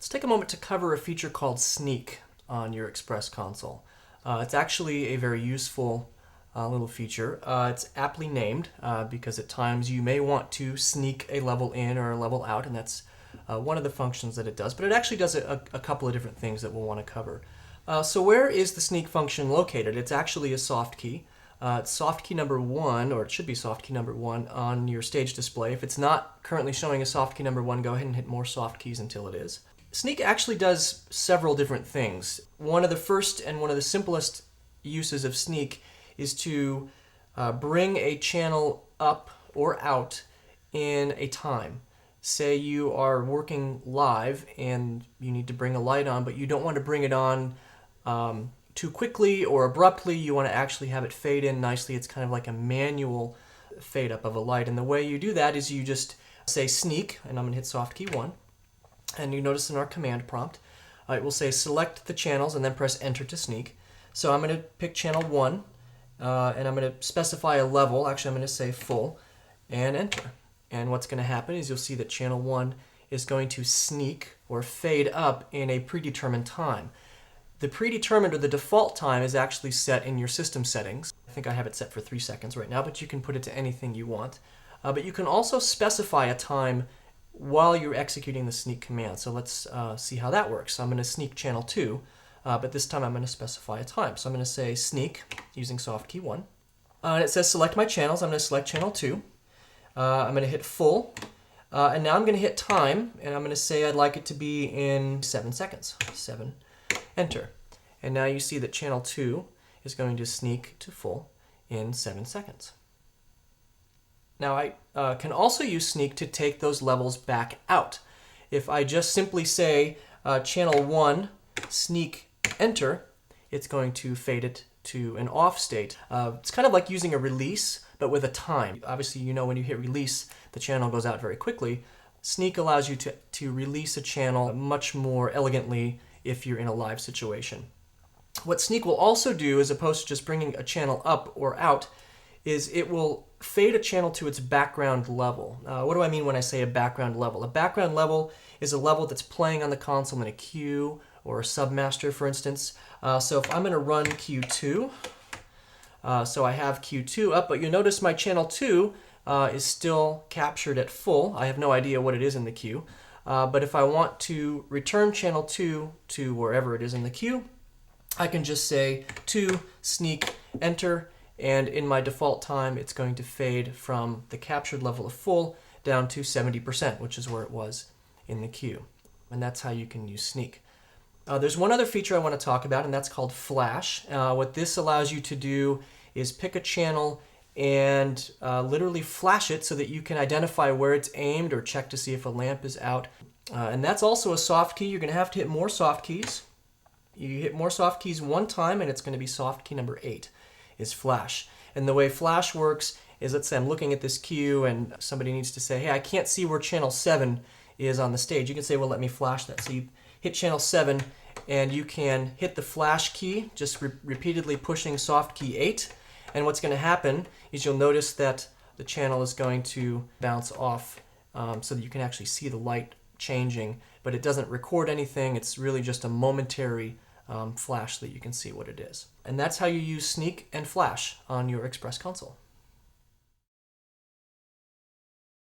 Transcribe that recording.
Let's take a moment to cover a feature called Sneak on your Express console. It's actually a very useful little feature. It's aptly named because at times you may want to sneak a level in or a level out, and that's one of the functions that it does. But it actually does a couple of different things that we'll want to cover. So where is the sneak function located? It's actually a soft key. It's soft key number 1, or it should be soft key number 1 on your stage display. If it's not currently showing a soft key number 1, go ahead and hit more soft keys until it is. Sneak actually does several different things. One of the first and one of the simplest uses of Sneak is to bring a channel up or out in a time. Say you are working live and you need to bring a light on, but you don't want to bring it on too quickly or abruptly. You want to actually have it fade in nicely. It's kind of like a manual fade up of a light. And the way you do that is you just say Sneak, and I'm going to hit soft key 1. And you notice in our command prompt, it will say select the channels and then press enter to sneak. So I'm going to pick channel 1 and I'm going to specify a level. Actually, I'm going to say full and enter. And what's going to happen is you'll see that channel 1 is going to sneak or fade up in a predetermined time. The predetermined or the default time is actually set in your system settings. I think I have it set for 3 seconds right now, but you can put it to anything you want. But you can also specify a time while you're executing the sneak command. So let's see how that works. So I'm going to sneak channel 2, but this time I'm going to specify a time. So I'm going to say sneak using soft key 1. And it says select my channels. I'm going to select channel 2. I'm going to hit full. And now I'm going to hit time, and I'm going to say I'd like it to be in 7 seconds. 7, enter. And now you see that channel 2 is going to sneak to full in 7 seconds. Now I can also use Sneak to take those levels back out. If I just simply say channel 1, sneak, enter, it's going to fade it to an off state. It's kind of like using a release, but with a time. Obviously, you know when you hit release, the channel goes out very quickly. Sneak allows you to release a channel much more elegantly if you're in a live situation. What Sneak will also do, as opposed to just bringing a channel up or out, is it will fade a channel to its background level. What do I mean when I say a background level? A background level is a level that's playing on the console in a queue or a submaster, for instance. So if I'm going to run Q2, so I have Q2 up, but you notice my channel 2 is still captured at full. I have no idea what it is in the queue. But if I want to return channel 2 to wherever it is in the queue, I can just say 2, sneak, enter, and in my default time, it's going to fade from the captured level of full down to 70%, which is where it was in the queue. And that's how you can use Sneak. There's one other feature I want to talk about, and that's called Flash. What this allows you to do is pick a channel and literally flash it so that you can identify where it's aimed or check to see if a lamp is out. And that's also a soft key. You're going to have to hit more soft keys. You hit more soft keys 1 time, and it's going to be soft key number 8. Is Flash. And the way Flash works is, let's say I'm looking at this queue and somebody needs to say, hey, I can't see where channel 7 is on the stage. You can say, well, let me flash that. So you hit channel 7 and you can hit the flash key, just repeatedly pushing soft key 8. And what's going to happen is you'll notice that the channel is going to bounce off so that you can actually see the light changing, but it doesn't record anything. It's really just a momentary flash so that you can see what it is. And that's how you use Sneak and Flash on your Express console.